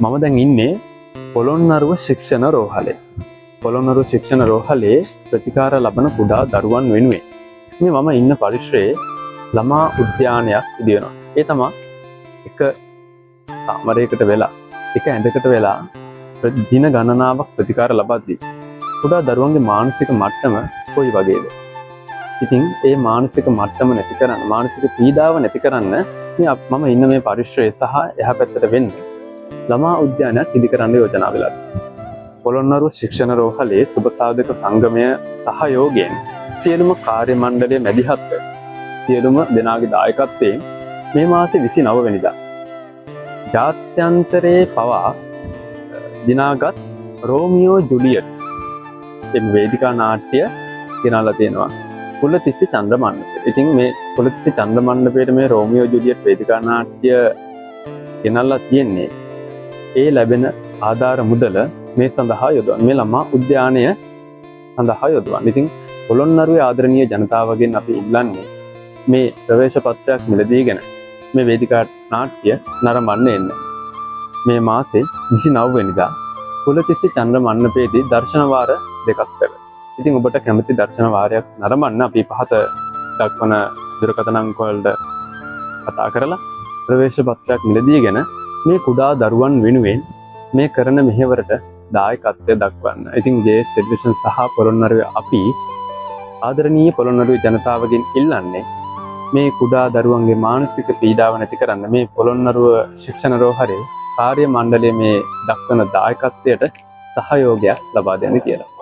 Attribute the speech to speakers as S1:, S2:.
S1: මම දැන් ඉන්නේ පොළොන්නරුව ශික්ෂණ රෝහලේ. පොළොන්නරුව ශික්ෂණ රෝහලේ ප්‍රතිකාර ලබන කුඩා දරුවන් වෙනුවෙන් මේ මම ඉන්න පරිශ්‍රයේ ළමා උද්‍යානයක් ඉදිනවා. ඒ තමයි එක කාමරයකට වෙලා එක ඇඳකට වෙලා දින ගණනාවක් ප්‍රතිකාර ලබද්දී කුඩා දරුවන්ගේ මානසික මට්ටම කොයි වගේද? ඉතින් ඒ මානසික මට්ටම නැති කරන්න, මානසික පීඩාව නැති කරන්න මම ඉන්න මේ පරිශ්‍රයේ සහ එහා පැත්තට වෙන්නේ ළමා උද්‍යානයක් ඉදි කරන්න යෝජනා වෙලා තියෙනවා. පොළොන්නරුව ශික්ෂණ රෝහලේ සුබසාධක සංගමය සහයෝගයෙන් සියලුම කාර්ය මණ්ඩලයේ මැදිහත්ව සියලුම දෙනාගේ දායකත්වයෙන් මේ මාසේ 29 වෙනිදා ජාත්‍යන්තරයේ පවා දිනාගත් රෝමියෝ ජුලියට් එම් වේදිකා නාට්‍ය ගෙනල්ලා තියෙනවා කුලතිස්ස චන්ද්‍රමණ්ඩපේ. ඉතින් මේ කුලතිස්ස චන්ද්‍රමණ්ඩපේට මේ රෝමියෝ ජුලියට් වේදිකා නාට්‍ය ගෙනල්ලා තියෙන්නේ ඒ ලැබෙන ආධාර මුදල මේ සඳහා යොදවන්න, මේ ළමා උද්‍යානය සඳහා යොදවන්න. ඉතින් පොළොන්නරුවේ ආදරණීය ජනතාවගෙන් අපි ඉල්ලන්නේ මේ ප්‍රවේශ පත්‍රයක් මිලදීගෙන මේ වේදිකා නාට්‍ය නරඹන්න එන්න. මේ මාසේ 29 වෙනිදා කුලතිස්ස චන්ද්‍රමණ්ඩපේදී දර්ශන වාර දෙකක් පැවැත්වෙනවා. ඉතින් ඔබට කැමති දර්ශන වාරයක් නරඹන්න අපි පහත දක්වන දුරකථන අංක වලට කතා කරලා ප්‍රවේශ පත්‍රයක් මිලදීගෙන මේ කුඩා දරුවන් වෙනුවෙන් මේ කරන මෙහෙවරට දායකත්වය දක්වන්න. ඉතින් ජේස් ටෙලිවිෂන් සහ පොළොන්නරුවේ අපි ආදරණීය පොළොන්නරුවේ ජනතාවගෙන් ඉල්ලන්නේ මේ කුඩා දරුවන්ගේ මානසික පීඩාව නැති කරන්න මේ පොළොන්නරුව ශික්ෂණ රෝහලේ කාර්ය මණ්ඩලයේ මේ දක්වන දායකත්වයට සහයෝගයක් ලබා දෙන්න කියලා.